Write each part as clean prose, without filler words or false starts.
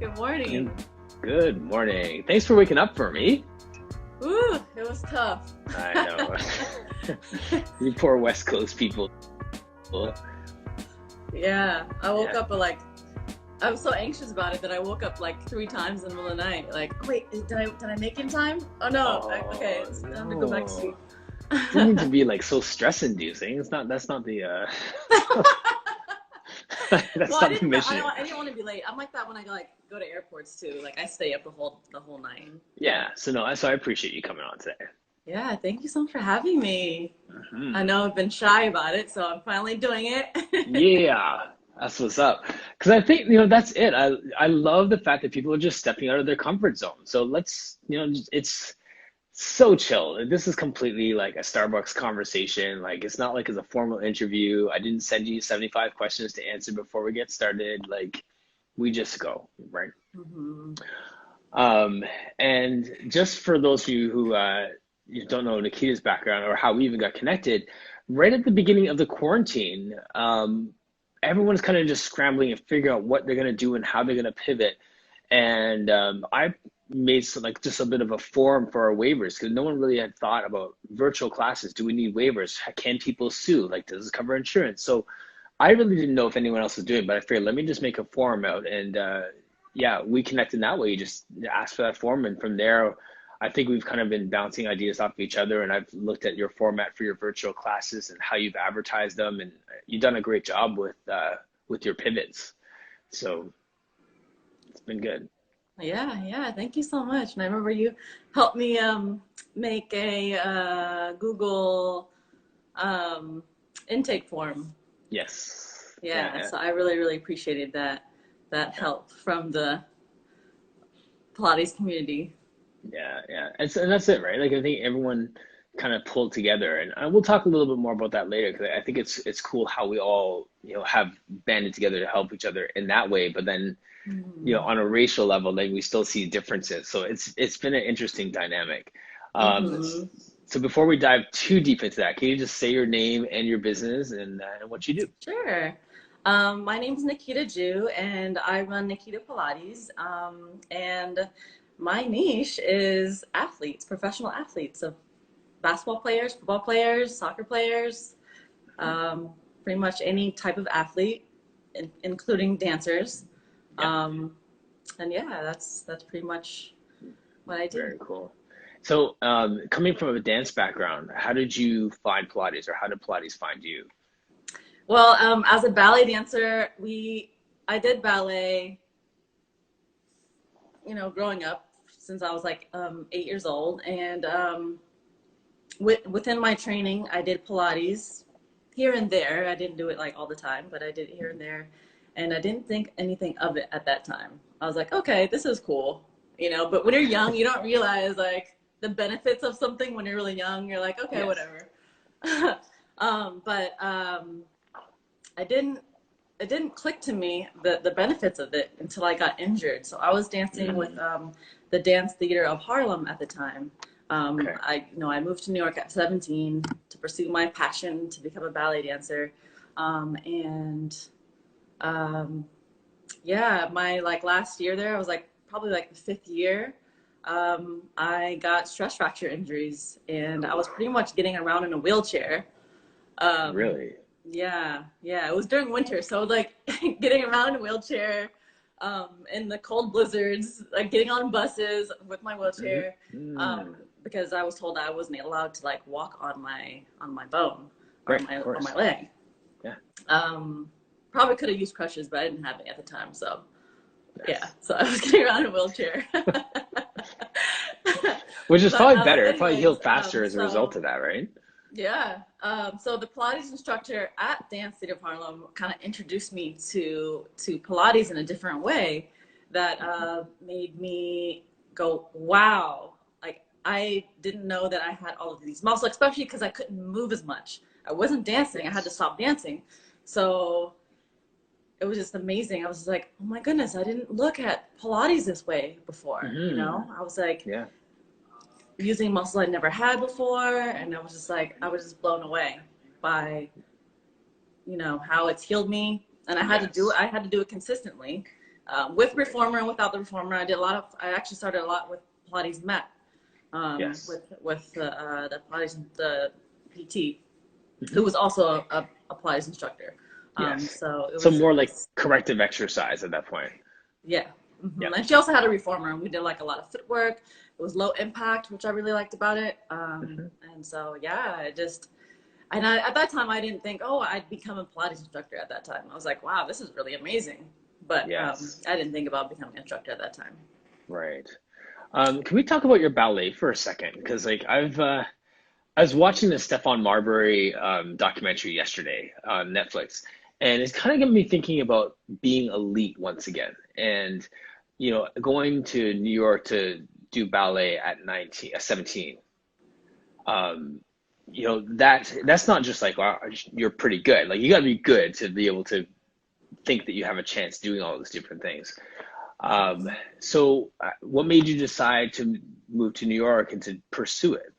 Good morning. Good morning. Thanks for waking up for me. Ooh, it was tough. I know. You poor West Coast people. Yeah, I woke Yeah. up at I was so anxious about it that I woke up like 3 times in the middle of the night. Like, wait, did I make it in time? Oh no. Okay, Oh, it's time to go back to no. sleep. Doesn't need to be like so stress inducing. That's not the that's Well, not the mission here. I didn't want to be late. I'm like that when I go to airports too. Like I stay up the whole night. Yeah, so I appreciate you coming on today. Yeah, thank you so much for having me. I Hmm. know I've been shy about it, so I'm finally doing it. Yeah, that's what's up. Because I think, that's it. I love the fact that people are just stepping out of their comfort zone. So let's, it's so chill. This is completely like a Starbucks conversation. Like it's not like it's a formal interview. I didn't send you 75 questions to answer before we get started. Like we just go, right? hmm Um, and just for those of you who you don't know Nikita's background or how we even got connected, right at the beginning of the quarantine, everyone's kind of just scrambling and figuring out what they're gonna do and how they're gonna pivot. And I made some, like just a bit of a forum for our waivers because no one really had thought about virtual classes. Do we need waivers? Can people sue? Like, does this cover insurance? So I really didn't know if anyone else was doing it, but I figured let me just make a forum out. And yeah, we connected that way. You just ask for that forum. And from there, I think we've kind of been bouncing ideas off of each other. And I've looked at your format for your virtual classes and how you've advertised them. And you've done a great job with your pivots. So it's been good. Yeah. Thank you so much. And I remember you helped me make a Google um, intake form. Yes. Yeah, Yeah, yeah, so I really appreciated that help from the Pilates community. yeah. And that's it, right? Like I think everyone kind of pulled together, and we'll talk a little bit more about that later because I think it's cool how we all have banded together to help each other in that way. But then Mm-hmm. on a racial level, like we still see differences. So it's been an interesting dynamic. Um, Mm-hmm. so before we dive too deep into that, can you just say your name and your business and what you do? Sure. My name's Nikita Jew, and I run Nikita Pilates. And my niche is athletes, professional athletes, so basketball players, football players, soccer players, um, pretty much any type of athlete, including dancers. Yeah, Um, and yeah, that's pretty much what I do. very cool. So coming from a dance background, how did you find Pilates, or how did Pilates find you? Well, as a ballet dancer, I did ballet, growing up since I was like 8 years old, and within my training, I did Pilates here and there. I didn't do it like all the time, but I did it here and there, and I didn't think anything of it at that time. I was like, okay, this is cool, But when you're young, you don't realize like the benefits of something. When you're really young, you're like, okay, Yes. whatever. But I didn't. It didn't click to me the benefits of it until I got injured. So I was dancing with Mm, the dance theater of Harlem at the time. okay. I moved to New York at 17 to pursue my passion to become a ballet dancer, and um, yeah, my like last year there, I was like probably like the fifth year. I got stress fracture injuries, and I was pretty much getting around in a wheelchair. Um, Really? yeah. It was during winter, so like getting around in a wheelchair, in the cold blizzards, like getting on buses with my Mm, wheelchair, mm. because I was told I wasn't allowed to like walk on my bone or Right, of on my course. leg. Yeah. Um, Probably could have used crutches, but I didn't have it at the time. So yeah, Yes. so I was getting around in a wheelchair. Which is But probably better. It probably anyways, healed faster as a result of that, right? yeah. So the Pilates instructor at Dance City of Harlem kind of introduced me to Pilates in a different way that Hmm. made me go, wow. Like I didn't know that I had all of these muscles, especially because I couldn't move as much. I wasn't dancing. I had to Yes. stop dancing. So it was just amazing. I was like, oh my goodness, I didn't look at Pilates this way before. Hmm. I was like, Yeah. using muscles I'd never had before, and I was just like, I was just blown away by how it's healed me, and Yes. I had to do it consistently, with reformer and without the reformer. I actually started a lot with Pilates mat, Yes. with the Pilates, the PT, who was also a Pilates instructor. Yes. So So it more like was, corrective exercise at that point. yeah. Yeah. And she also had a reformer, and we did like a lot of footwork. It was low impact, which I really liked about it. Hmm. And so, yeah, at that time, I didn't think, oh, I'd become a Pilates instructor at that time. I was like, wow, this is really amazing. But Yes. I didn't think about becoming an instructor at that time. Right. Can we talk about your ballet for a second? Because like I was watching the Stefan Marbury documentary yesterday on Netflix, and it's kind of got me thinking about being elite once again. And going to New York to do ballet at 19, 17. Um, that's not just like, wow, you're pretty good. Like you got to be good to be able to think that you have a chance doing all these different things. So what made you decide to move to New York and to pursue it?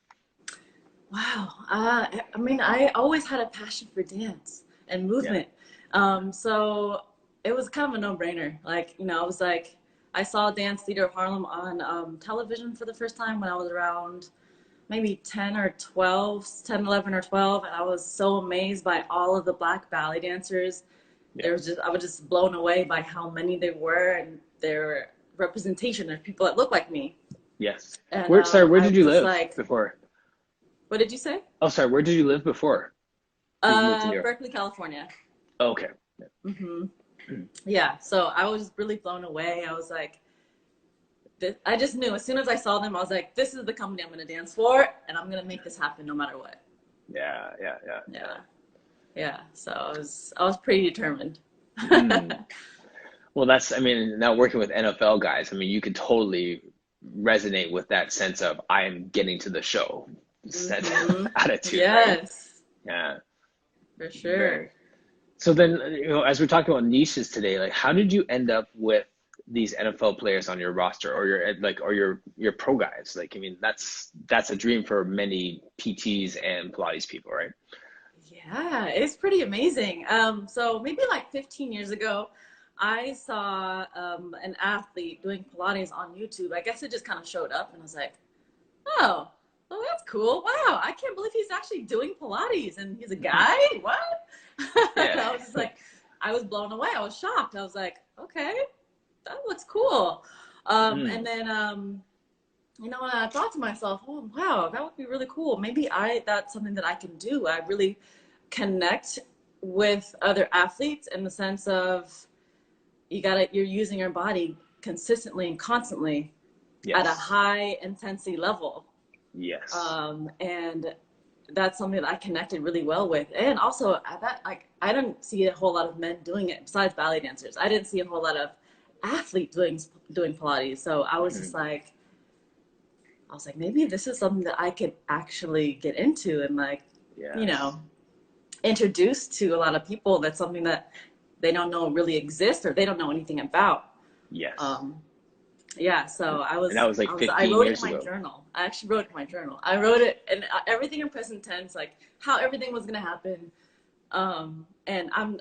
Wow. I mean, I always had a passion for dance and Yeah. movement. So it was kind of a no-brainer. Like, I was like, I saw Dance Theater of Harlem on television for the first time when I was around maybe 10 or 12, 10, 11 or 12. And I was so amazed by all of the Black ballet dancers. Yeah. I was just blown away by how many there were and their representation of people that look like me. Yes. And Where I did was you just live like, before? what did you say? Oh, sorry, where did you live before you moved to New York? Berkeley, California. Oh, okay. hmm Yeah, so I was really blown away. I was like, I just knew as soon as I saw them, I was like, this is the company I'm going to dance for, and I'm going to make this happen no matter what. Yeah, yeah, yeah, Yeah, yeah. So I was pretty determined. yeah. Well, I mean, now working with NFL guys, I mean, you could totally resonate with that sense of I am getting to the show set attitude, right? Yes, Yeah, for very. sure. So then, as we're talking about niches today, like, how did you end up with these NFL players on your roster, or your pro guys? Like, I mean, that's a dream for many PTs and Pilates people, right? Yeah, it's pretty amazing. So maybe like 15 years ago, I saw an athlete doing Pilates on YouTube. I guess it just kind of showed up, and I was like, oh, well, that's cool. Wow, I can't believe he's actually doing Pilates, and he's a guy. What? Yeah. I was just like, I was blown away. I was shocked. I was like, okay, that looks cool. And then, I thought to myself, oh, wow, that would be really cool. Maybe that's something that I can do. I really connect with other athletes in the sense of you're using your body consistently and constantly at a Yes. high intensity level. Yes. And that's something that I connected really well with. And also I didn't see a whole lot of men doing it besides ballet dancers. I didn't see a whole lot of athletes doing Pilates. So I was just like, maybe this is something that I could actually get into and Yes. introduce to a lot of people. That's something that they don't know really exists or they don't know anything about. Yes. Um, yeah, so And that was like I 15 wrote it in years my ago. journal. I actually wrote it in my journal. I wrote it and everything in present tense, like how everything was gonna happen. And I'm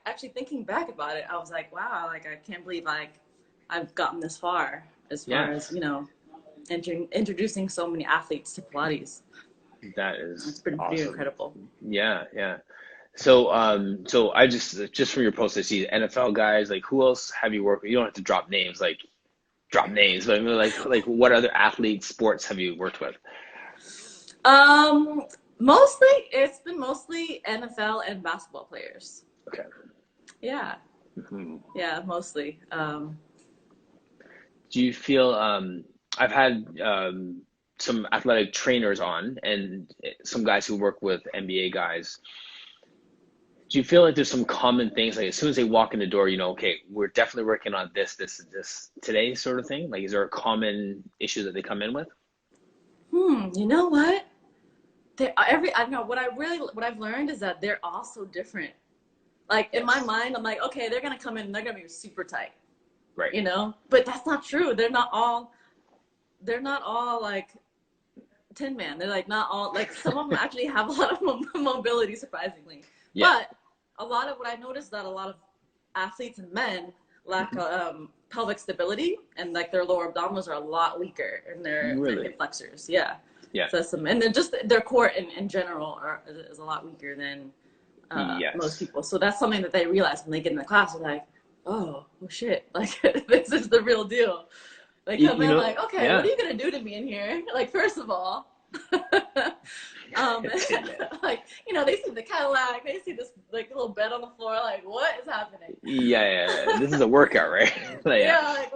actually thinking back about it. I was like, wow, like I can't believe I've gotten this far as far Yeah, as introducing so many athletes to Pilates. that It's is been pretty awesome. incredible. Yeah, yeah. So I just from your post, I see NFL guys. Like, who else have you worked with? You don't have to drop names, but I mean, like what other athletes, sports have you worked with? Um, it's been mostly NFL and basketball players. Okay. Yeah, Mhm. yeah, mostly. Do you feel I've had some athletic trainers on and some guys who work with NBA guys. Do you feel like there's some common things, like as soon as they walk in the door, okay, we're definitely working on this today, sort of thing? Like, is there a common issue that they come in with? You know what? I know what I've learned is that they're all so different. Like in my Yes. mind, I'm like, okay, they're gonna come in and they're gonna be super tight, Right. But that's not true. They're not all like Tin Man. They're like not all like some of them actually have a lot of mobility, surprisingly. Yeah. But a lot of what I noticed that a lot of athletes and men lack pelvic stability, and like their lower abdominals are a lot weaker, and their hip Really? flexors. Yeah. Yeah. So and then just their core in general is a lot weaker than most Yes. people. So that's something that they realize when they get in the class. They're like, oh shit, like this is the real deal. They come You in know, like, okay, what yeah. are you gonna do to me in here? Like, first of all, Yeah. like, you know, they see the Cadillac, they see this like little bed on the floor, like, what is happening? Yeah. This is a workout, right? Like, yeah. Yeah, like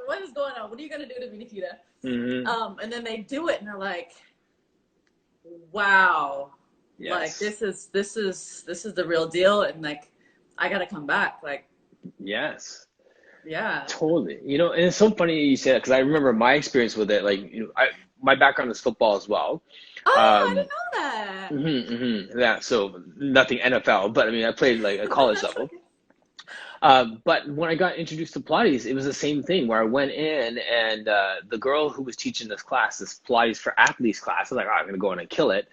what is going on? What are you gonna do to me, Nikita? Hmm. And then they do it, and they're like, wow, like Yes. this is the real deal, and like I gotta come back. Like, Yes. yeah. Totally. You know, and it's so funny you say that because I remember my experience with it. Like, my background is football as well. Oh, I Um, didn't know that. yeah. So nothing NFL, but I mean, I played like a college That's level. okay. But when I got introduced to Pilates, it was the same thing where I went in and the girl who was teaching this class, this Pilates for athletes class, I was like, oh, I'm going to go in and kill it.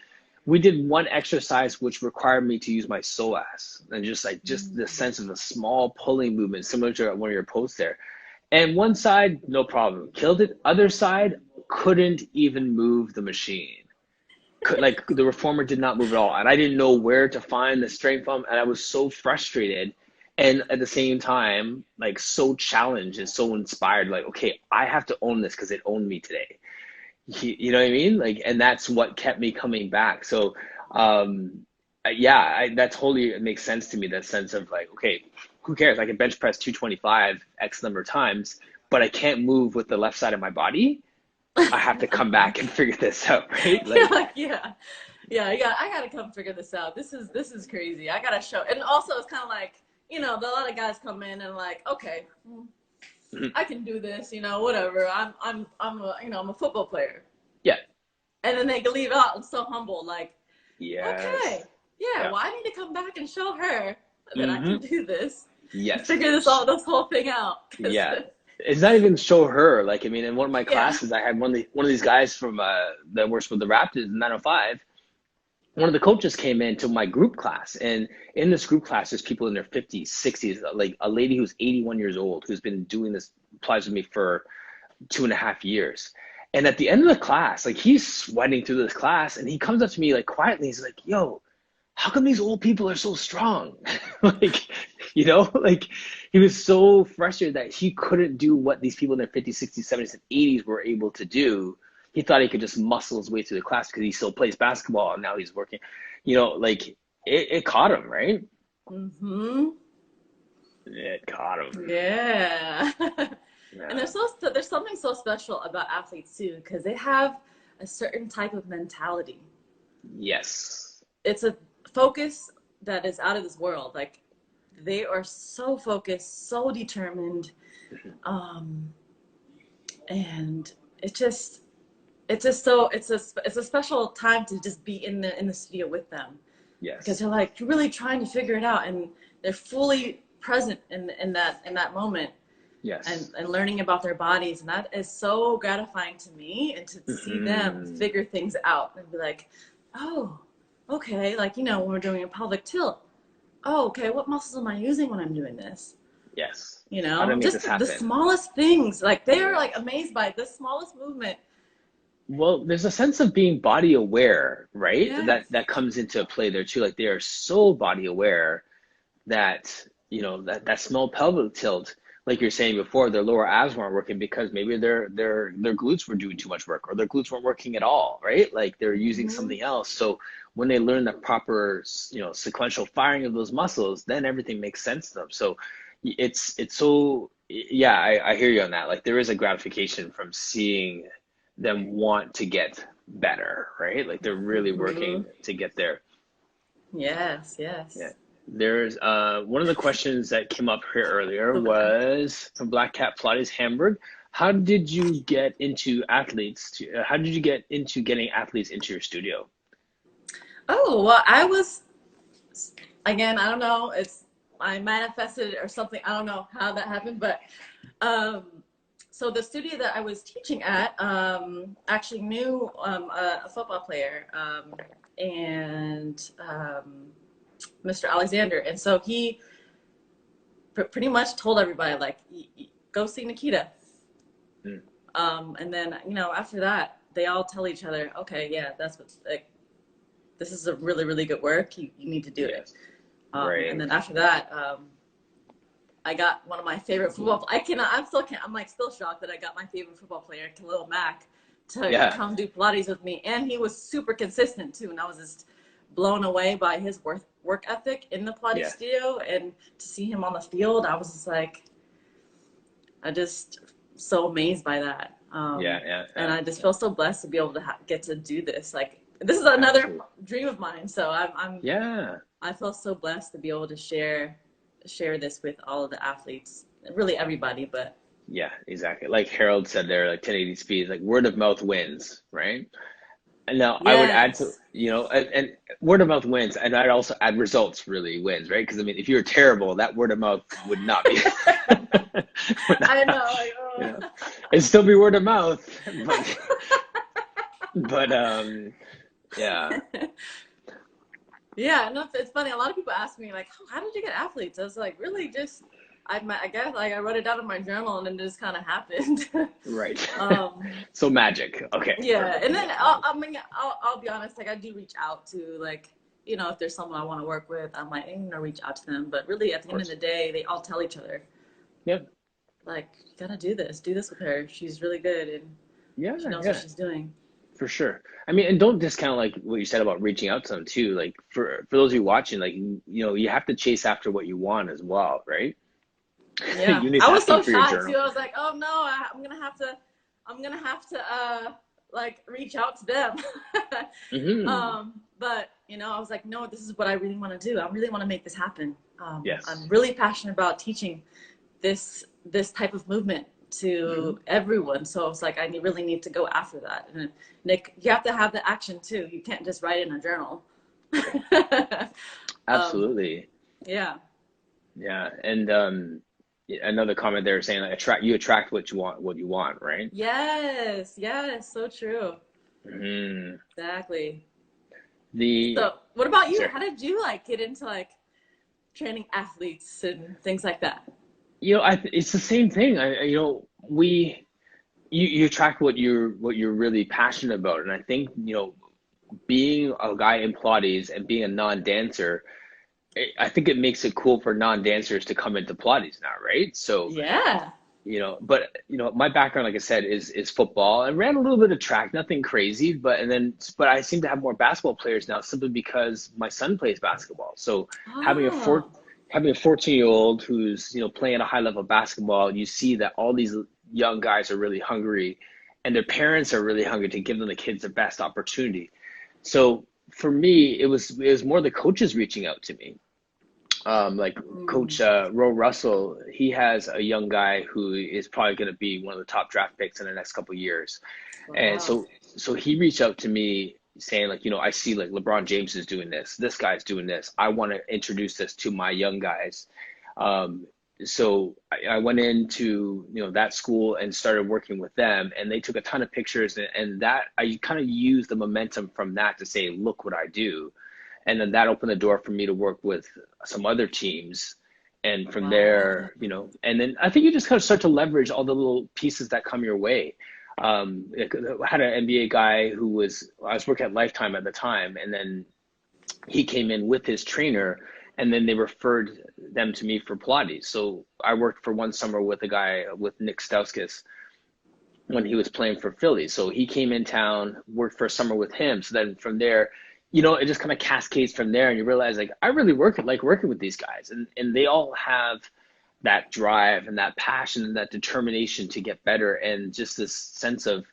We did one exercise which required me to use my psoas and just the sense of the small pulling movement, similar to one of your posts there. And one side, no problem, killed it. Other side, couldn't even move the machine. Like the reformer did not move at all, and I didn't know where to find the strength from, and I was so frustrated, and at the same time, like so challenged and so inspired. Like, okay, I have to own this because it owned me today. You know what I mean? Like, and that's what kept me coming back. So, yeah, that totally makes sense to me. That sense of like, okay, who cares? I can bench press 225 X number of times, but I can't move with the left side of my body. I have to come back and figure this out, right? Yeah, Like, like, yeah. I gotta come figure this out. This is crazy. I gotta show. And also, it's kind of like, you know, a lot of guys come in and like, okay, I can do this. You know, whatever. I'm a, you know, I'm a football player. yeah, And then they leave out and so humble, like, okay, yes, yeah. yeah, Well, I need to come back and show her that I can mm-hmm, do this and yes, figure this whole thing out. 'Cause, yeah. It's not even show her. Like, I mean, in one of my yeah. classes, I had one of these guys from that works with the Raptors in 905. One of the coaches came into my group class, and in this group class, there's people in their 50s, 60s, like a lady who's 81 years old who's been doing this applies with me for 2.5 years. And at the end of the class, like he's sweating through this class, and he comes up to me like quietly. He's like, "Yo, how come these old people are so strong?" Like, like he was so frustrated that he couldn't do what these people in their 50s, 60s, 70s, and 80s were able to do. He thought he could just muscle his way through the class because he still plays basketball and now he's working. Like it caught him, right? Mm-hmm. It caught him. Yeah. And Yeah. there's something so special about athletes too, because they have a certain type of mentality. Yes. It's a focus that is out of this world. Like they are so focused, so determined, um, and it's a special time to just be in the studio with them because Yes. they're like really trying to figure it out, and they're fully present in that moment, Yes. and learning about their bodies, and that is so gratifying to me, and to see them Hmm. figure things out and be like, oh, okay, like, you know, when we're doing a pelvic tilt, oh, okay, what muscles am I using when I'm doing this? Yes. You How do I know, make just this the happen? smallest things, like they are Yeah. like amazed by the smallest movement. Well, there's a sense of being body aware, right? Yes. That comes into play there too. Like they are so body aware that that small pelvic tilt, like you're saying before, their lower abs weren't working because maybe their glutes were doing too much work, or their glutes weren't working at all, right? Like they're using Mm-hmm. something else. So when they learn the proper sequential firing of those muscles, then everything makes sense to them. So it's so, yeah, I hear you on that. Like there is a gratification from seeing them want to get better, right? Like they're really Mm-hmm. working to get there. Yes, Yeah. yes. There's one of the questions that came up here earlier Okay. was from Black Cat Pilates Hamburg. How did you get into how did you get into getting athletes into your studio? Oh, well, I was, again, I don't know, it's, I manifested or something. I don't know how that happened, but um, so the studio that I was teaching at actually knew a football player, and Mr. Alexander. And so he pretty much told everybody like, go see Nikita. Mm. And then, you know, after that, they all tell each other, okay, yeah, that's what, like, this is a really, really good work. You need to do it. Yes. Right. And then after that, I got one of my favorite football. I'm like still shocked that I got my favorite football player, Khalil Mack, to Yeah. come do Pilates with me. And he was super consistent too. And I was just blown away by his work ethic in the Pilates Yes. studio. And to see him on the field, I was just like, I just so amazed by that. Yeah. And I just feel so blessed to be able to get to do this. Like, this is another Absolutely. dream of mine. So Yeah. I feel so blessed to be able to share this with all of the athletes, really everybody. But Yeah, exactly. Like Harold said there, like 1080 speed, like word of mouth wins, right? And now I would add to, yes, you know, and word of mouth wins, and I'd also add results really wins, right? Because I mean, if you're terrible, that word of mouth would not be, would not, I know. Like, you know, oh. it'd still be word of mouth, but yeah, Yeah, no, it's funny. A lot of people ask me like, how did you get athletes? I was like, really just, I guess like I wrote it down in my journal and then it just kind of happened. right. um, So magic. Okay, yeah, perfect. and then Yeah, I'll be honest, like I do reach out to, like, you know, if there's someone I want to work with, I might, you know, reach out to them. But really, at of the end of course. the day, they all tell each other, Yep. like, you gotta do this with her. She's really good and Yeah, she knows what yeah. she's doing. For sure. I mean, and don't discount like what you said about reaching out to them too. Like for those of you watching, like you know, you have to chase after what you want as well, right? Yeah, I Uni's was asking so for your shy too. journal. I was like, oh no, I'm gonna have to, like reach out to them. Hmm. But you know, I was like, no, this is what I really want to do. I really want to make this happen. I'm Yes. really passionate about teaching this type of movement Hmm. to everyone. So it's like I really need to go after that. And Nick, you have to have the action too. You can't just write in a journal. um, Absolutely. yeah. Yeah. And another comment there saying like attract what you want, right? Yes. Yes. So true. Hmm. Exactly. The So what about you? sorry. How did you like get into like training athletes and things like that? You know, it's the same thing. You know, you attract what you're really passionate about, and I think you know being a guy in Pilates and being a non-dancer, I think it makes it cool for non-dancers to come into Pilates now, right? So, Yeah. you know, but you know, my background, like I said, is football. I ran a little bit of track, nothing crazy, but I seem to have more basketball players now simply because my son plays basketball. So having a four Oh. having a 14-year-old who's, you know, playing at a high level of basketball, you see that all these young guys are really hungry and their parents are really hungry to give them the kids the best opportunity. So for me, it was more the coaches reaching out to me. Like Coach Mm. Ro Russell, he has a young guy who is probably going to be one of the top draft picks in the next couple of years, and Wow. so he reached out to me saying like, you know, I see like LeBron James is doing this guy's doing this. I want to introduce this to my young guys. Um, so I went into, you know, that school and started working with them, and they took a ton of pictures, and that I kind of used the momentum from that to say, look what I do, and then that opened the door for me to work with some other teams, and from Wow. there, you know, and then I think you just kind of start to leverage all the little pieces that come your way. I had an NBA guy I was working at Lifetime at the time, and then he came in with his trainer, and then they referred them to me for Pilates. So I worked for one summer with a guy with Nick Stauskas when he was playing for Philly. So he came in town, worked for a summer with him. So then from there, you know, it just kind of cascades from there, and you realize like I really like working with these guys, and they all have that drive and that passion and that determination to get better, and just this sense of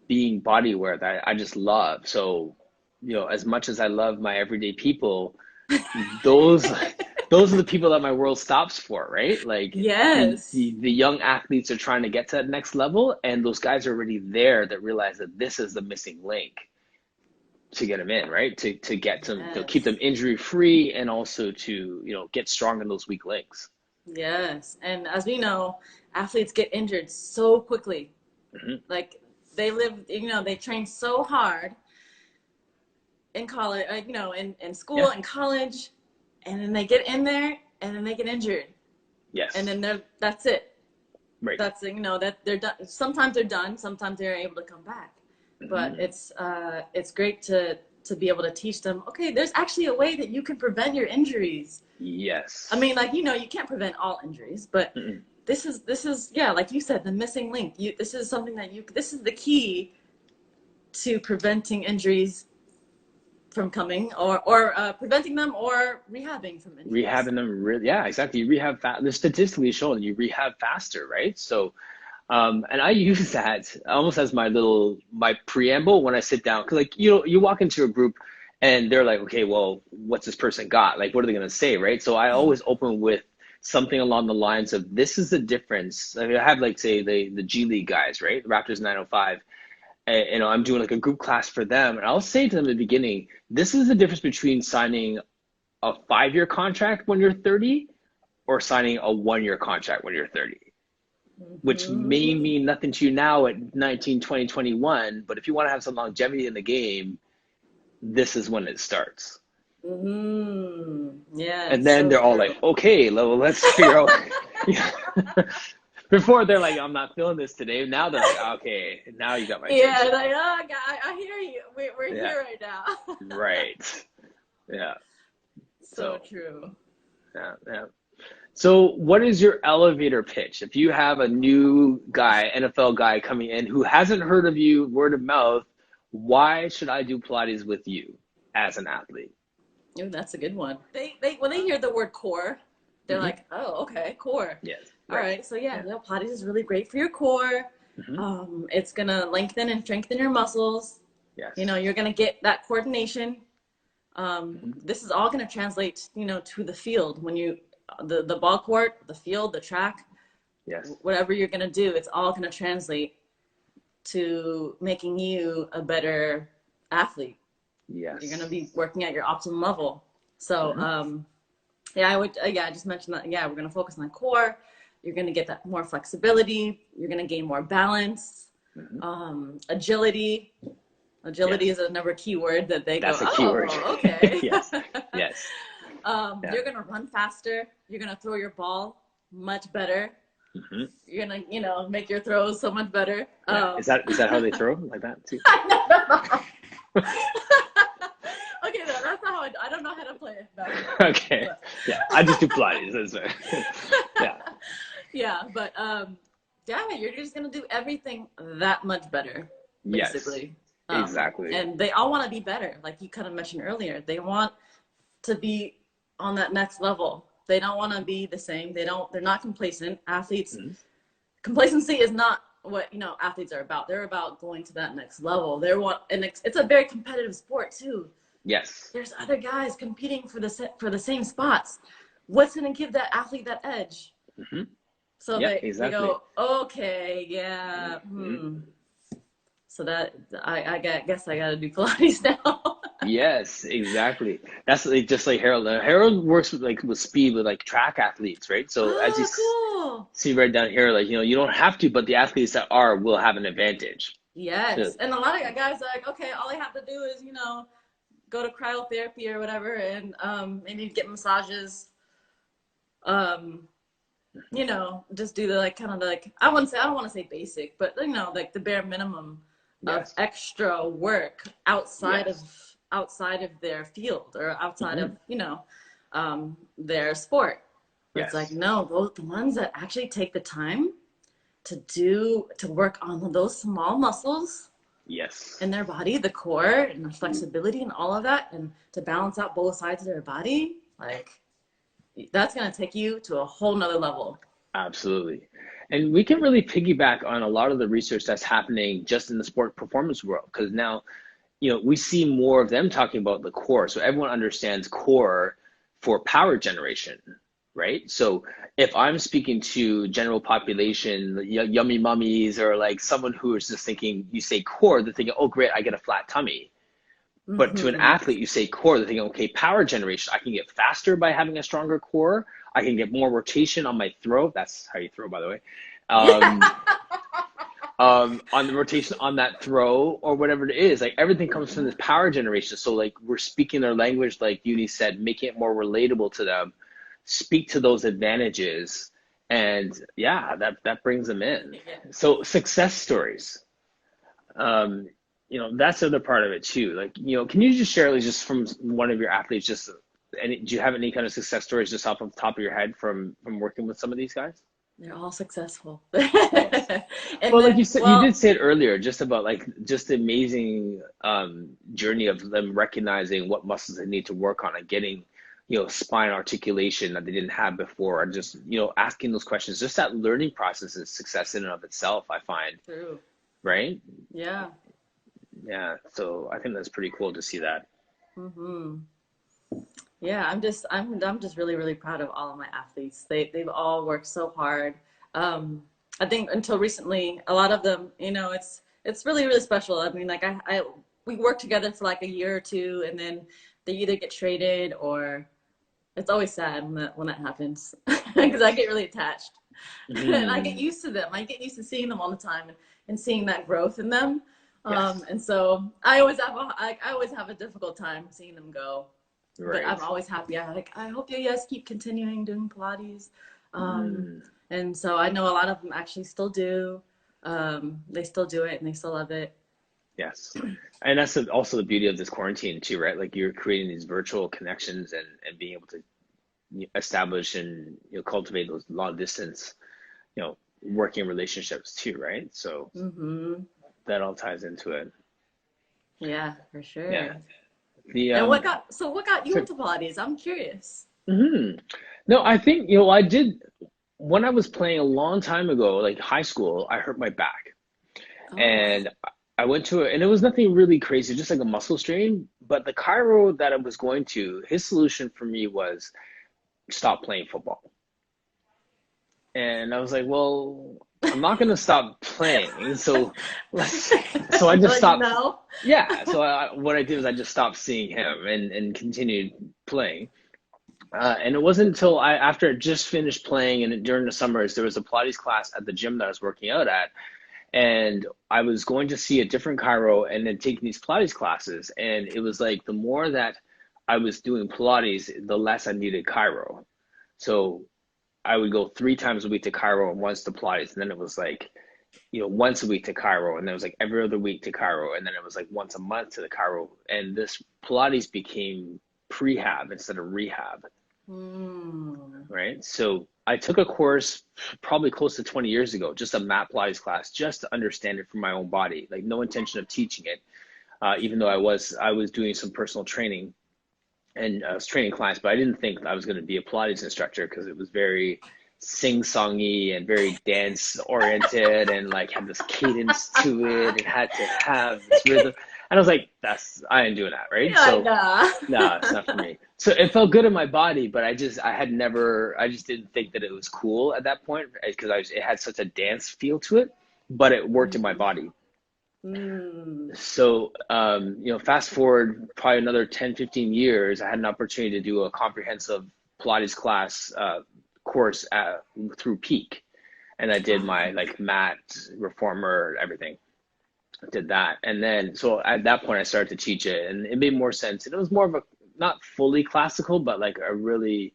being body aware that I just love. So, you know, as much as I love my everyday people, those those are the people that my world stops for, right? Like Yes. the young athletes are trying to get to that next level, and those guys are already there that realize that this is the missing link to get them in, right? To get them, to keep them Yes. injury free, and also to, you know, get strong in those weak links. Yes. And as we know, athletes get injured so quickly. Hmm. Like they live, you know, they train so hard in college, like, you know, in school Yeah, and college, and then they get in there and then they get injured. and Yes. then that's it. Right. That's, you know, that they're done. Sometimes they're done. Sometimes they're able to come back. But Hmm. it's great to be able to teach them. Okay, there's actually a way that you can prevent your injuries. I mean, Yes. like, you know, you can't prevent all injuries, but Mm-mm. this is yeah, like you said, the missing link. This is something that you this is the key to preventing injuries from coming, or preventing them, or rehabbing from injuries. Rehabbing them really, yeah, exactly. You rehab the statistically shown you rehab faster, right? So and I use that almost as my preamble when I sit down. Cause like, you know, you walk into a group and they're like, okay, well, what's this person got? Like, what are they gonna say, right? So I always open with something along the lines of, this is the difference. I mean, I have like, say, the G League guys, right? The Raptors 905. And, you know, I'm doing like a group class for them, and I'll say to them in the beginning, this is the difference between signing a 5-year contract when you're 30 or signing a 1-year contract when you're 30, which may Hmm. mean nothing to you now at 19, 20, 21. But if you want to have some longevity in the game, this is when it starts. Hmm. Yeah, And it's then so they're all true. like, okay, let's figure out. Before they're like, I'm not feeling this today. Now they're like, okay, now you got my Yeah, attention. like, oh, I hear you. We're Yeah, here right now. right. Yeah. So So, true. yeah, yeah. So, what is your elevator pitch? If you have a new guy, NFL guy coming in who hasn't heard of you, word of mouth, why should I do Pilates with you as an athlete? Ooh, that's a good one. They when they hear the word core, they're Hmm. like, oh, okay, core. Yes, All right. right, so yeah, Yeah. you know, Pilates is really great for your core. Hmm. It's gonna lengthen and strengthen your muscles. You know, Yes. you're gonna get that coordination. Hmm. This is all gonna translate, you know, to the field when you the ball court, the field, the track, Yes. whatever you're gonna do. It's all gonna translate to making you a better athlete. You're gonna Yes. be working at your optimum level. So Hmm. yeah, I would. Yeah, I just mentioned that. Yeah, we're gonna focus on core. You're gonna get that more flexibility. You're gonna gain more balance, Hmm. agility. Agility Yes. is another keyword that they go, That's a keyword. oh, okay. Yes. Yes. Yeah. You're gonna run faster. You're gonna throw your ball much better. Hmm. You're gonna, you know, make your throws so much better. Yeah. Is that how they throw like that too? Okay, no, that's not how I don't know how to play basketball, Okay. but Yeah. I just do Pilates. That's right. Yeah. yeah, but yeah, you're just gonna do everything that much better, Yes. basically. Exactly. And they all want to be better, like you kind of mentioned earlier. They want to be on that next level. They don't want to be the same. They're not complacent. Athletes, Mhm. complacency is not what, you know, athletes are about. They're about going to that next level. And it's a very competitive sport too. Yes. There's other guys competing for the same spots. What's going to give that athlete that edge? Hmm. So Yeah, they exactly. go, okay, yeah, Hmm. So that guess I got to do Pilates now. Yes, exactly. That's like, just like Harold. Harold works with speed with like track athletes, right? So as you Oh, cool. see right down here, like, you know, you don't have to, but the athletes that are will have an advantage. So Yes, and a lot of guys are like, okay, all I have to do is, you know, go to cryotherapy or whatever, and maybe get massages. Um, you know, just do the like kind of like, I don't want to say basic, but you know, like the bare minimum of yes, extra work yes. outside of their field, or outside of, Hmm. you know, their sport. But it's like, Yes, no, those the ones that actually take the time to work on those small muscles yes. in their body, the core and the flexibility and all of that, and to balance out both sides of their body, like that's gonna take you to a whole nother level. Absolutely. And we can really piggyback on a lot of the research that's happening just in the sport performance world, because now, you know, we see more of them talking about the core. So everyone understands core for power generation, right? So if I'm speaking to general population, yummy mummies, or like someone who is just thinking, you say core, they're thinking, oh, great, I get a flat tummy. But to an Hmm. athlete, you say core, they're thinking, okay, power generation. I can get faster by having a stronger core. I can get more rotation on my throw. That's how you throw, by the way. Um, on the rotation on that throw or whatever it is, like everything comes from this power generation. So like we're speaking their language, like Uni said, making it more relatable to them, speak to those advantages, And yeah, that brings them in. Yeah. So success stories. Um, that's the other part of it too. Like, can you just share, like, just from one of your athletes, just any, do you have any kind of success stories just off of the top of your head from working with some of these guys? They're all successful. Nice. And Well, like then, you said, you did well, say it earlier, just about like just the amazing journey of them recognizing what muscles they need to work on and getting, spine articulation that they didn't have before, and just, asking those questions. Just that learning process is success in and of itself, I find, true. right? Yeah. Yeah. So I think that's pretty cool to see that. Hmm. Yeah, I'm just really, really proud of all of my athletes. They've all worked so hard. I think until recently, a lot of them, it's really, really special. I mean, like we work together for like a year or two, and then they either get traded, or it's always sad when that happens because I get really attached. And I get Mm, used to them. I get used to seeing them all the time and seeing that growth in them. yes. And so I always have a difficult time seeing them go, but I'm Right. always happy. I hope you guys keep continuing doing Pilates. Um, Mm, and so I know a lot of them actually still do. They still do it and they still love it. yes. And that's also the beauty of this quarantine too, right? Like, you're creating these virtual connections and being able to establish and, cultivate those long distance, working relationships too, right? So Hmm. that all ties into it. Yeah, for Yeah. sure. The And what got you into Pilates? I'm curious. mhm. No, I think, I did when I was playing a long time ago, like high school, I hurt my back. Oh, And I went to it, and it was nothing really crazy, just like a muscle strain. But the chiro that I was going to, his solution for me was stop playing football. And I was like, well, I'm not gonna stop playing, so let's. So I just like stopped. no. Yeah. So what I did was I just stopped seeing him and continued playing. And it wasn't until after I just finished playing and during the summers, there was a Pilates class at the gym that I was working out at, and I was going to see a different chiro and then taking these Pilates classes. And it was like the more that I was doing Pilates, the less I needed chiro. So I would go 3 times a week to chiro and once to Pilates. And then it was like, once a week to chiro. And then it was like every other week to chiro. And then it was like once a month to the chiro. And this Pilates became prehab instead of rehab, Hmm. right? So I took a course probably close to 20 years ago, just a mat Pilates class, just to understand it from my own body, like no intention of teaching it, even though I was doing some personal training and I was training clients, but I didn't think I was going to be a Pilates instructor because it was very sing-songy and very dance oriented and like had this cadence to it and had to have this rhythm. And I was like, I ain't doing that, right? Yeah, So no, it's nah. not for me. So it felt good in my body, but I just didn't think that it was cool at that point because it had such a dance feel to it, but it worked in my Mm. body. Mm. So, fast forward probably another 10, 15 years, I had an opportunity to do a comprehensive Pilates class course through Peak. And I did my Oh. like mat, reformer, everything. Did that. And then, so at that point, I started to teach it and it made more sense. And it was more of a, not fully classical, but like a really,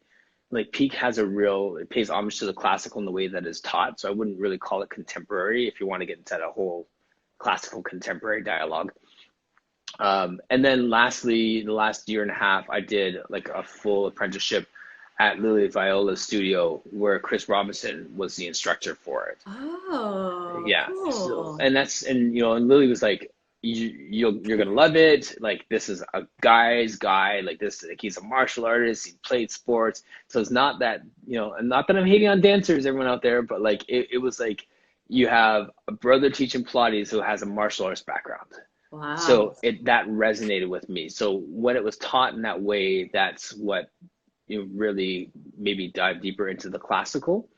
like Peak has it pays homage to the classical in the way that it's taught. So I wouldn't really call it contemporary if you want to get into that whole classical contemporary dialogue. And then lastly, the last year and a half, I did like a full apprenticeship at Lily Viola's studio where Chris Robinson was the instructor for it. Oh, Yeah. So, cool. and Lily was like, you're gonna love it. Like, this is a guy's guy. Like, like, he's a martial artist. He played sports. So it's not that, and not that I'm hating on dancers, everyone out there, but like it was like you have a brother teaching Pilates who has a martial arts background. Wow. So that resonated with me. So when it was taught in that way, that's what really maybe dive deeper into the classical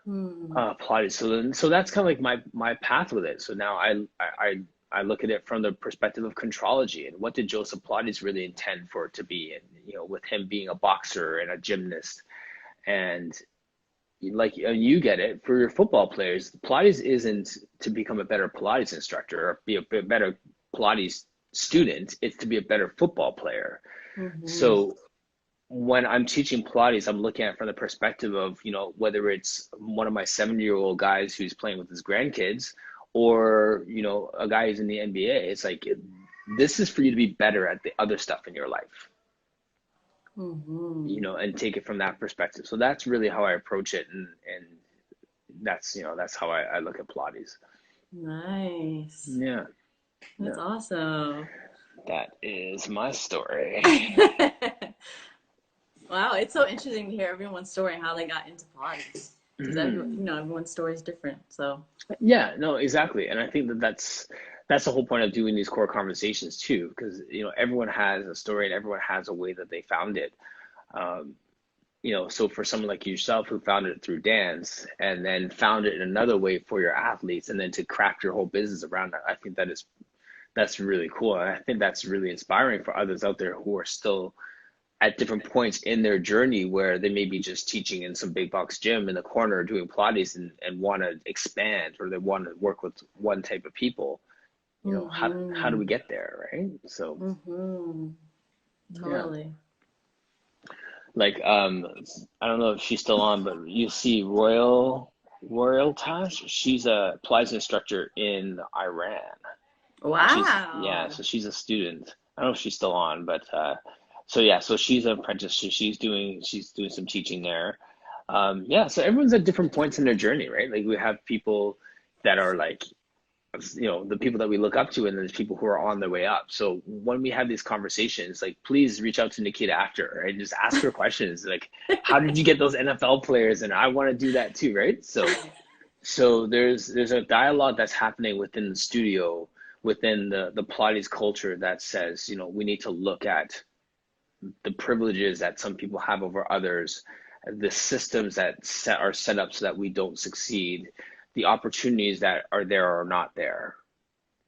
Hmm. Pilates. So that's kind of like my path with it. So now I look at it from the perspective of contrology and what did Joseph Pilates really intend for it to be, and with him being a boxer and a gymnast, and like you get it for your football players. Pilates isn't to become a better Pilates instructor or be a better Pilates student. It's to be a better football player. Hmm. So when I'm teaching Pilates, I'm looking at it from the perspective of, whether it's one of my 70-year-old guys who's playing with his grandkids, or, a guy who's in the NBA. It's like, this is for you to be better at the other stuff in your life, Mm-hmm. and take it from that perspective. So that's really how I approach it. And that's how I look at Pilates. Nice. Yeah. That's Yeah. awesome. That is my story. Wow, it's so interesting to hear everyone's story and how they got into Pilates. Because everyone's story is different. So Yeah, no, exactly. And I think that's the whole point of doing these core conversations too, because everyone has a story and everyone has a way that they found it. Um, so for someone like yourself who found it through dance and then found it in another way for your athletes, and then to craft your whole business around that, I think that's really cool. And I think that's really inspiring for others out there who are still at different points in their journey, where they may be just teaching in some big box gym in the corner doing Pilates, and want to expand, or they want to work with one type of people. How do mm-hmm. we get there, right? So Mm-hmm. yeah, Totally. like I don't know if she's still on, but you see Royal Tash. She's a Pilates instructor in Iran. Yeah, Wow. so she's a student. I don't know if she's still on, but so yeah, so she's an apprentice. She's doing some teaching there. Yeah, so everyone's at different points in their journey, right? Like we have people that are like, the people that we look up to, and there's people who are on their way up. So when we have these conversations, like, please reach out to Nikita after, right? Just ask her questions like, how did you get those NFL players? And I want to do that too, right? So there's a dialogue that's happening within the studio, within the Pilates culture, that says, we need to look at the privileges that some people have over others, the systems that are set up so that we don't succeed, the opportunities that are there or not there.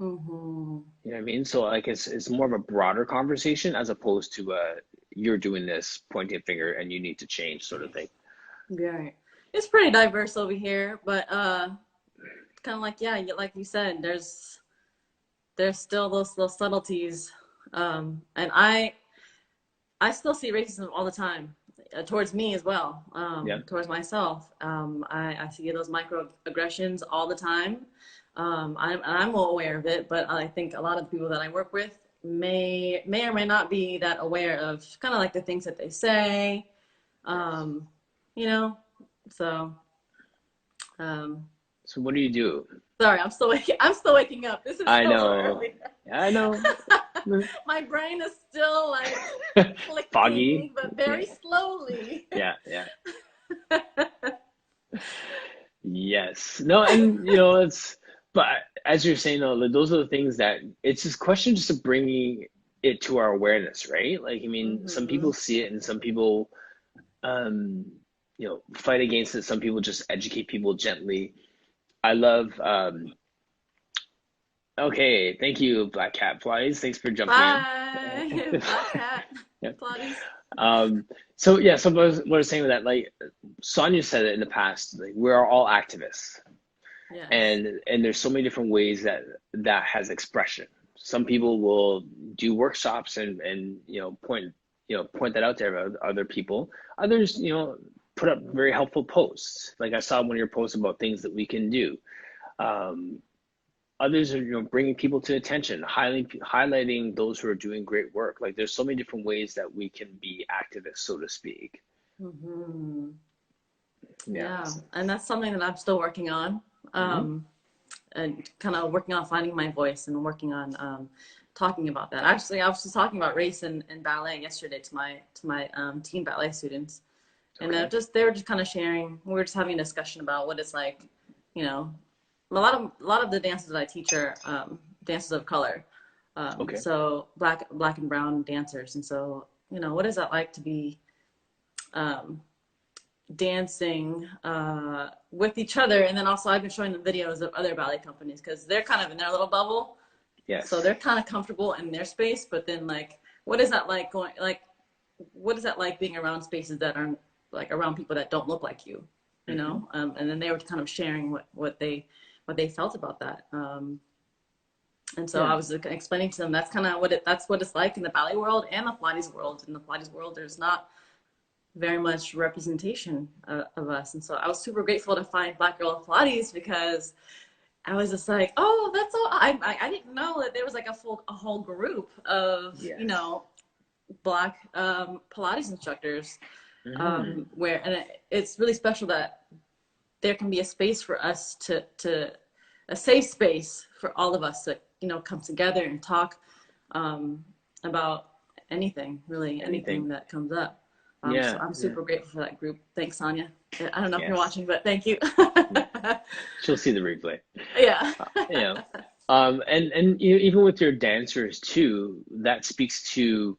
Mm-hmm. You know what I mean? So like it's more of a broader conversation, as opposed to you're doing this, pointing a finger, and you need to change, sort of thing. Right. It's pretty diverse over here, but kind of like, yeah, like you said, there's still those subtleties, and I still see racism all the time, towards me as well, Yeah. towards myself. I see those microaggressions all the time. I'm well aware of it, but I think a lot of the people that I work with may or may not be that aware of kind of like the things that they say, um, you know. So, um, So what do you do? sorry, I'm still waking up. This is I so know. early. I know. My brain is still like Foggy. clicking, but Yeah. very slowly. Yeah. Yeah. Yes. No, and but as you're saying though, like, those are the things that it's just question just of bringing it to our awareness, right? Like, I mean, some Mm-hmm. people see it, and some people, um, fight against it. Some people just educate people gently. I love, okay, thank you, Black Cat Flies. Thanks for jumping in. Bye, Black Cat, Yeah. Pilates. Um, so yeah, so what I was saying with that, like Sonia said it in the past, like we're all activists, Yes. and there's so many different ways that has expression. Some people will do workshops, and point that out there about other people. Others, put up very helpful posts. Like I saw one of your posts about things that we can do. Um, Others are, bringing people to attention, highlighting those who are doing great work. Like there's so many different ways that we can be activists, so to speak. Mm-hmm. Yeah. Yeah, and that's something that I'm still working on, Mm-hmm. and kind of working on finding my voice and working on talking about that. Actually, I was just talking about race and ballet yesterday to my teen ballet students, and Okay. they were just kind of sharing. We were just having a discussion about what it's like, you know, a lot of the dances that I teach are dances of color, Okay. so black and brown dancers, and so what is that like to be um, dancing with each other, and then also I've been showing them videos of other ballet companies because they're kind of in their little bubble, so Yes. they're kind of comfortable in their space. But then like, what is that like what is that like being around spaces that aren't like around people that don't look like you, Mm-hmm. and then they were kind of sharing what they felt about that. And so Yeah. I was explaining to them that's kind of that's what it's like in the ballet world and the Pilates world. In the Pilates world, there's not very much representation of us. And so I was super grateful to find Black Girl Pilates because I was just like, oh, that's all. I didn't know that there was like a whole group of, you Yes. know, Black Pilates instructors, Mm, where, and it's really special that there can be a space for us a safe space for all of us to, you know, come together and talk about anything, really, anything anything. that comes up. So Yeah, I'm yeah. super grateful for that group. Thanks, Sonia. I don't know if you're Yes. watching, but thank you. She'll see the replay. Yeah. You know, and you know, even with your dancers too, that speaks to,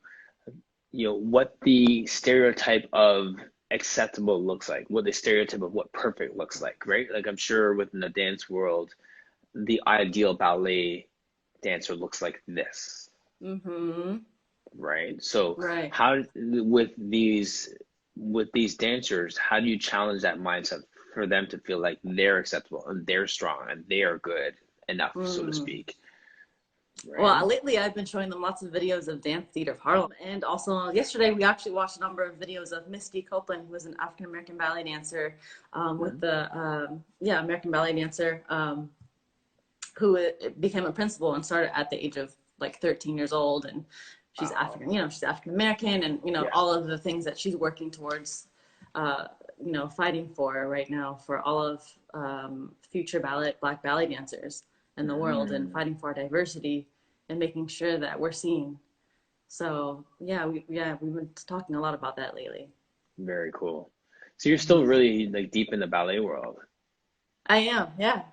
you know, what the stereotype of acceptable looks like, what the stereotype of what perfect looks like, right? Like I'm sure within the dance world, the ideal ballet dancer looks like this, Mm-hmm. right? So Right. how with these dancers, how do you challenge that mindset for them to feel like they're acceptable and they're strong and they are good enough, so to Mm. speak, right? Well, lately I've been showing them lots of videos of Dance Theater of Harlem. And also yesterday we actually watched a number of videos of Misty Copeland, who was an African American ballet dancer with Mhm. the, yeah, American ballet dancer who became a principal and started at the age of like 13 years old. And she's Wow. African, you know, she's African American and, you know, Yeah. all of the things that she's working towards, you know, fighting for right now for all of future Black ballet dancers in the world and Mm, fighting for our diversity and making sure that we're seen. So yeah, we've been talking a lot about that lately. very cool. So you're still Mm-hmm. really like deep in the ballet world. I am, yeah.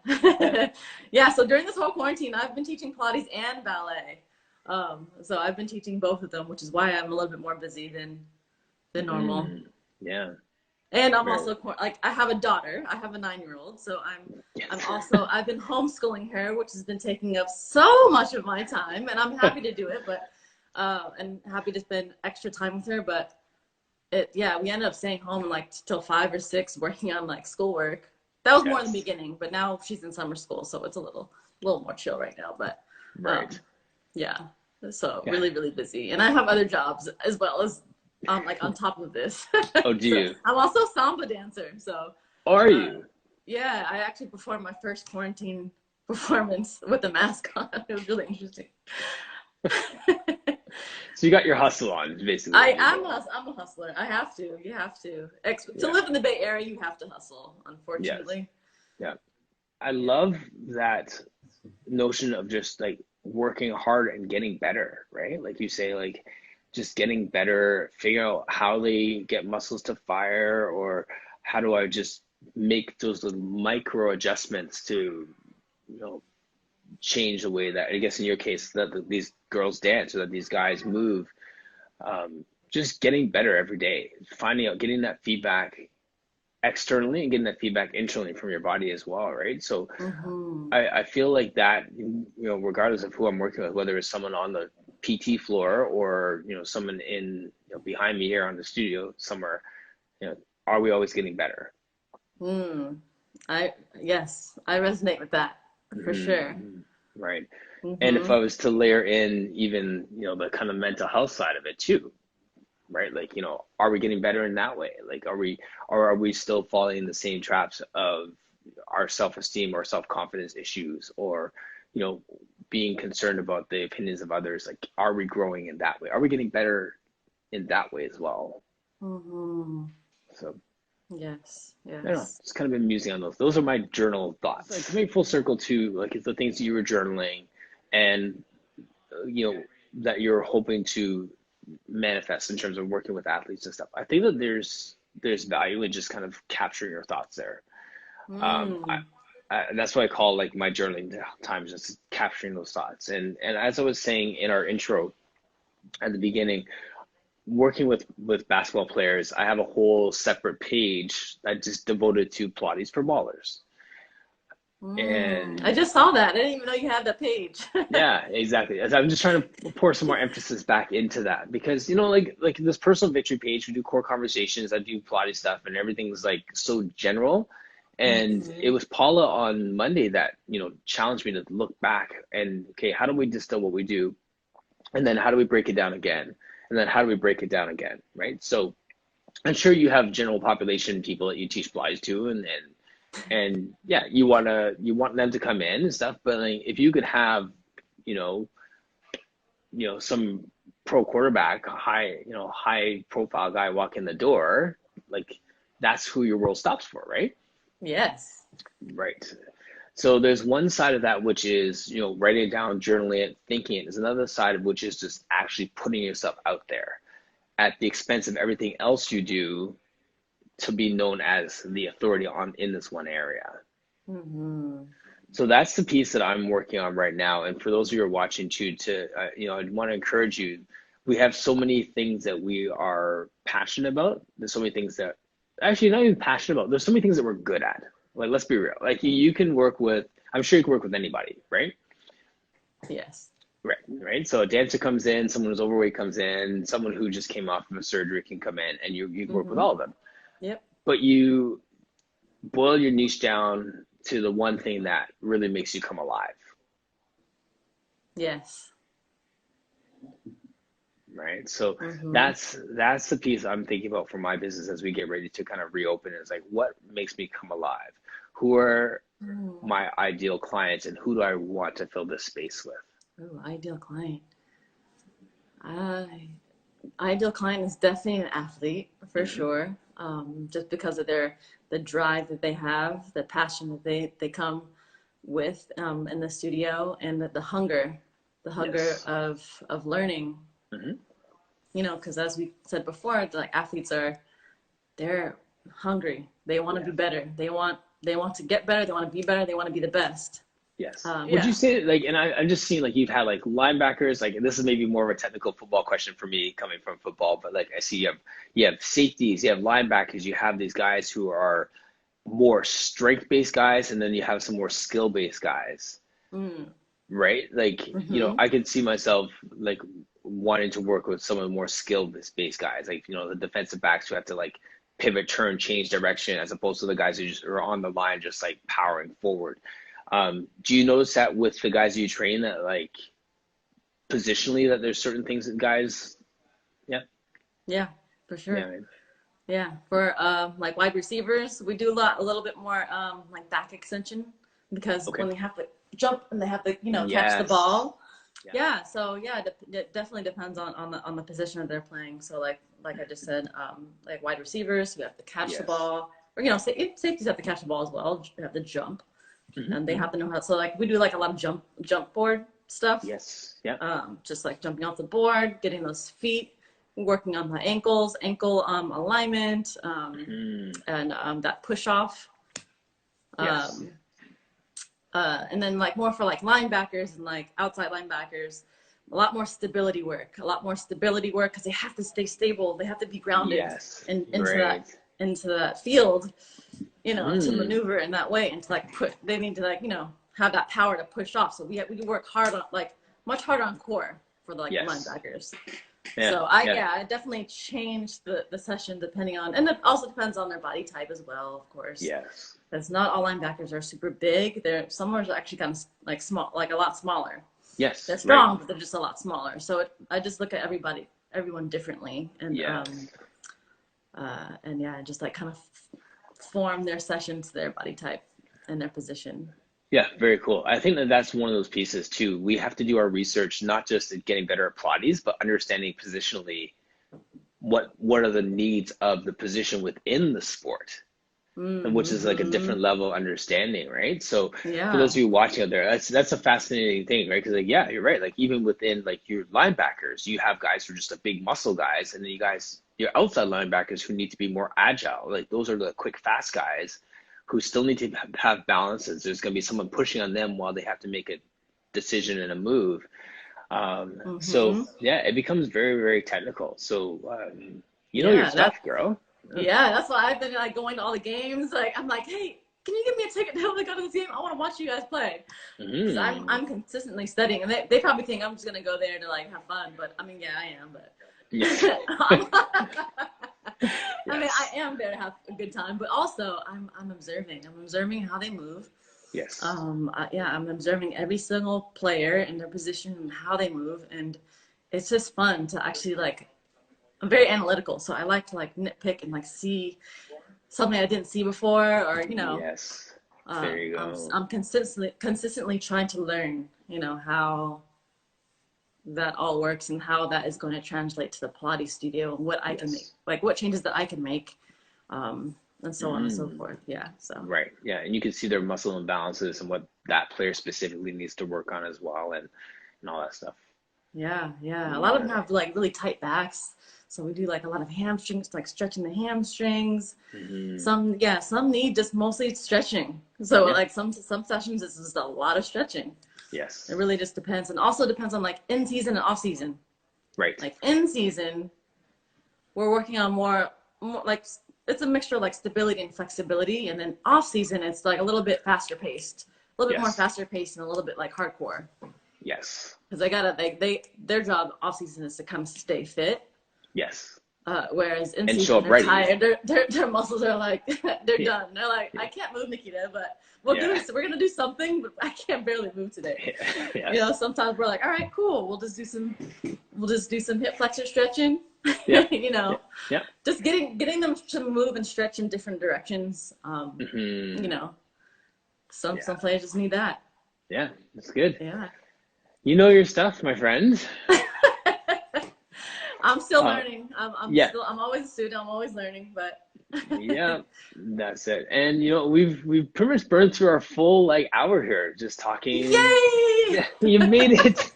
Yeah. Yeah, so during this whole quarantine, I've been teaching Pilates and ballet. So I've been teaching both of them, which is why I'm a little bit more busy than normal. Mm, yeah. And I'm Very. also like I have a daughter. I have a 9-year old, so I'm Yes. also I've been homeschooling her, which has been taking up so much of my time, and I'm happy to do it, but and happy to spend extra time with her. But yeah, we ended up staying home like till 5 or 6, working on like schoolwork. That was more in the Yes. beginning, but now she's in summer school, so it's a little more chill right now. But Right. um, yeah, so Yeah. really really busy, and I have other jobs as well as like on top of this. Oh, do So you? I'm also a samba dancer. So Are uh, you? yeah, I actually performed my first quarantine performance with a mask on. It was really interesting. So you got your hustle on, is basically what you're doing. I'm a hustler. I have to. You have to. To Yeah. live in the Bay Area, you have to hustle. Yes. Unfortunately. Yeah. I Yeah. love that notion of just like working hard and getting better, right? Like you say, like just getting better, figure out how they get muscles to fire, or how do I just make those little micro adjustments to, you know, change the way that, I guess in your case, that these girls dance or that these guys move. Just getting better every day, finding out, getting that feedback externally and getting that feedback internally from your body as well, right? So Mm-hmm. I feel like that, you know, regardless of who I'm working with, whether it's someone on the PT floor or, you know, someone in, you know, behind me here on the studio somewhere, you know, are we always getting better? Mm. Yes, I resonate with that for sure. Mm-hmm. Right. And if Mm-hmm. I was to layer in even, you know, the kind of mental health side of it too, right? Like, you know, are we getting better in that way? Like, are we still falling in the same traps of our self-esteem or self-confidence issues, or, you know, being concerned about the opinions of others? Like, are we growing in that way? Are we getting better in that way as well? Mm-hmm. So, Yes. I don't know, Yes. just kind of been musing on those. Those are my journal thoughts. Like, coming full circle to like the things that you were journaling and, you know, that you're hoping to manifest in terms of working with athletes and stuff. I think that there's value in just kind of capturing your thoughts there. Um, I, Mm. that's what I call like my journaling times, just capturing those thoughts. And as I was saying in our intro at the beginning, working with basketball players, I have a whole separate page that just devoted to Pilates for ballers. Mm. I And just saw that. I didn't even know you had that page. yeah, exactly. As I'm just trying to pour some more emphasis back into that because, you know, like this personal victory page, we do core conversations, I do Pilates stuff, and everything's like so general. And it Mm-hmm. was Paula on Monday that, you know, challenged me to look back and, okay, how do we distill what we do, and then how do we break it down again, and then how do we break it down again, right? So I'm sure you have general population people that you teach Pilates to, and yeah, you want them to come in and stuff. But like, if you could have, you know, some pro quarterback, high profile guy walk in the door, like that's who your world stops for, right? Yes. Right. So there's one side of that which is, writing it down, journaling it, thinking it. There's another side of which is just actually putting yourself out there at the expense of everything else you do to be known as the authority in this one area. Mm-hmm. So that's the piece that I'm working on right now. And for those of you who are watching too, I want to encourage you. We have so many things that we are passionate about. There's so many things that actually not even passionate about. There's so many things that we're good at. Like, let's be real. Like you can work with, I'm sure you can work with anybody, right? Yes. Right. So a dancer comes in, someone who's overweight comes in, someone who just came off of a surgery can come in, and you can work with Mm-hmm. all of them. Yep. But you boil your niche down to the one thing that really makes you come alive. Yes. Right. So Mm-hmm. that's the piece I'm thinking about for my business as we get ready to kind of reopen is like what makes me come alive? Who are Oh, my ideal clients and who do I want to fill this space with? ooh, ideal client. I Ideal client is definitely an athlete for Hmm. sure. Just because of the drive that they have, the passion that they come with in the studio, and the hunger Yes. of learning. Hmm. Because as we said before, like athletes they're hungry. They want to Yeah. be better. They want to get better. They want to be better. They want to be the best. Yes. Would you Yeah. say like, and I'm just seeing like you've had like linebackers, like this is maybe more of a technical football question for me coming from football, but like I see you have safeties, you have linebackers, you have these guys who are more strength based guys, and then you have some more skill based guys, Mm. right? Like, Mm-hmm. I could see myself like wanting to work with some of the more skill based guys, like, the defensive backs who have to like pivot, turn, change direction, as opposed to the guys who just are on the line, just like powering forward. Do you notice that with the guys you train that like positionally that there's certain things that guys, yeah, Yeah, for yeah, sure. Yeah, for like wide receivers, we do a little bit more like back extension because okay, when they have to jump and they have to catch the yes, ball. yeah, Yeah, so yeah, it definitely depends on the position that they're playing. So like I just said, like wide receivers, we have to catch the yes, ball, or safeties have to catch the ball as well. They have to jump, hmm, and they hmm, have to know how. So like we do like a lot of jump board stuff, yes, yeah, just like jumping off the board, getting those feet, working on the ankle alignment, hmm, and that push off. yes, Um, and then like more for like linebackers and like outside linebackers, a lot more stability work because they have to stay stable. They have to be grounded yes, into great, that field, to mm, maneuver in that way and to like put. They need to like have that power to push off. So we work hard on like much harder on core for the, like the yes, linebackers. yeah, So yeah, I definitely changed the session depending on, and it also depends on their body type as well, of course. yes, Because not all linebackers are super big. Some are actually kind of like small, like a lot smaller. They're yes, right, strong, but they're just a lot smaller. So I just look at everyone differently, yes. and yeah, just like kind of form their session to their body type and their position. Yeah, very cool. I think that that's one of those pieces too. We have to do our research, not just at getting better at Pilates, but understanding positionally what are the needs of the position within the sport, and which is like a Mm-hmm. different level of understanding, right? So for those Yeah. of you watching out there, that's a fascinating thing, right? Because like, yeah, you're right. Like even within like your linebackers, you have guys who are just a big muscle guys, and then your outside linebackers who need to be more agile. Like those are the quick, fast guys who still need to have balances. There's going to be someone pushing on them while they have to make a decision and a move. So Mm-hmm. yeah, it becomes very, very technical. So you know your Yeah. stuff, girl. Yeah, that's why I've been like going to all the games. Like I'm like, hey, can you give me a ticket to help me go to this game? I want to watch you guys play. Because Mm. I'm consistently studying, and they probably think I'm just gonna go there to like have fun. But I mean, yeah, I am. But Yes. I mean, I Yes. am there to have a good time. But also, I'm observing. I'm observing how they move. Yes. Yeah, I'm observing every single player and their position and how they move, and it's just fun to actually like I'm very analytical, so I like to like nitpick and like see something I didn't see before, or Yes. There you go. I'm consistently trying to learn, how that all works and how that is going to translate to the Pilates studio and what I can make, Yes. like what changes that I can make, and so on and so Mm. forth. Yeah. So. Right. Yeah. And you can see their muscle imbalances and what that player specifically needs to work on as well, and all that stuff. Yeah, yeah. A lot of them Yeah. have like really tight backs. So we do like a lot of hamstrings, like stretching the hamstrings. Hmm. Some need just mostly stretching. So Yeah. like some sessions it's just a lot of stretching. It Yes. really just depends. And also depends on like in season and off season. Right. Like in season, we're working on more like it's a mixture of like stability and flexibility. And then off season, it's like a little bit faster paced, a little bit more Yes. faster paced and a little bit like hardcore. Yes. Because their job off season is to kind of stay fit. Yes. Whereas in And show season up they're ready. tired, their muscles are like they're Yeah. done. They're like, I can't move, Nikita, but Yeah. we're gonna do something, but I can't barely move today. Yeah. Yes. Sometimes we're like, all right, cool, we'll just do some hip flexor stretching. Yeah. you Yeah. know, Yeah. just getting them to move and stretch in different directions. Hmm. Some Yeah. players just need that. Yeah. That's good. Yeah. You know your stuff, my friend. I'm still Uh, learning. yeah. I'm always a student. I'm always learning, but Yeah. That's it. And we've pretty much burned through our full like hour here just talking. yay! Yeah, you made it.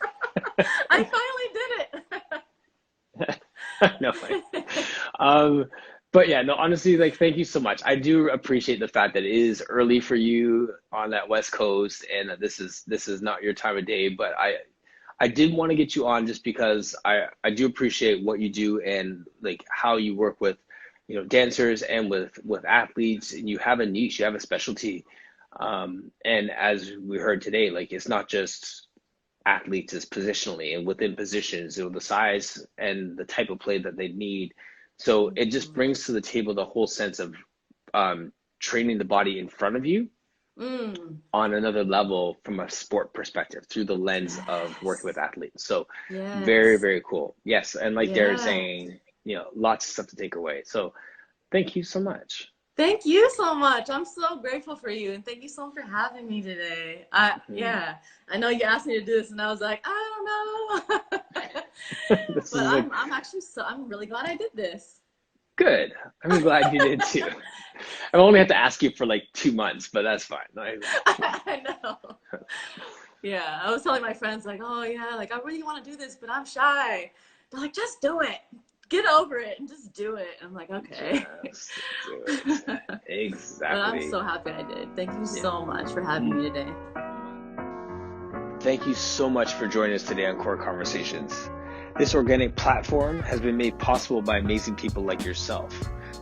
I finally did No. it. But yeah, no, honestly, like, thank you so much. I do appreciate the fact that it is early for you on that West Coast, and that this is not your time of day. But I did want to get you on just because I do appreciate what you do and like how you work with, dancers and with athletes. And you have a niche, you have a specialty. And as we heard today, like it's not just athletes, it's positionally and within positions, the size and the type of play that they need. So it just brings to the table the whole sense of training the body in front of you Mm. on another level from a sport perspective through the lens of working Yes. with athletes. So very, Yes. very cool. Yes. And like Darren's Yeah. saying, lots of stuff to take away. So thank you so much. Thank you so much. I'm so grateful for you, and thank you so much for having me today. Mhm. I know you asked me to do this, and I was like, I don't know. This But is like I'm really glad I did this. good. I'm glad you did too. I only have to ask you for like 2 months, but that's fine. I know. Yeah, I was telling my friends like, oh yeah, like I really want to do this, but I'm shy. They're like, just do it. Get over it and just do it. I'm like, okay. Just do it. But Exactly. I'm so happy I did. Thank you Yeah. so much for having me today. Thank you so much for joining us today on Core Conversations. This organic platform has been made possible by amazing people like yourself.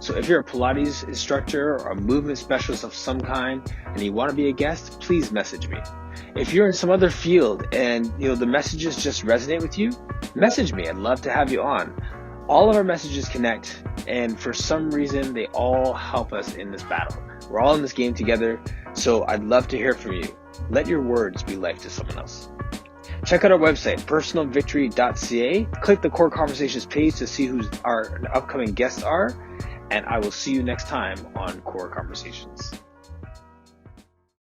So if you're a Pilates instructor or a movement specialist of some kind and you want to be a guest, please message me. If you're in some other field and the messages just resonate with you, message me. I'd love to have you on. All of our messages connect, and for some reason, they all help us in this battle. We're all in this game together, so I'd love to hear from you. Let your words be life to someone else. Check out our website, personalvictory.ca. Click the Core Conversations page to see who our upcoming guests are, and I will see you next time on Core Conversations.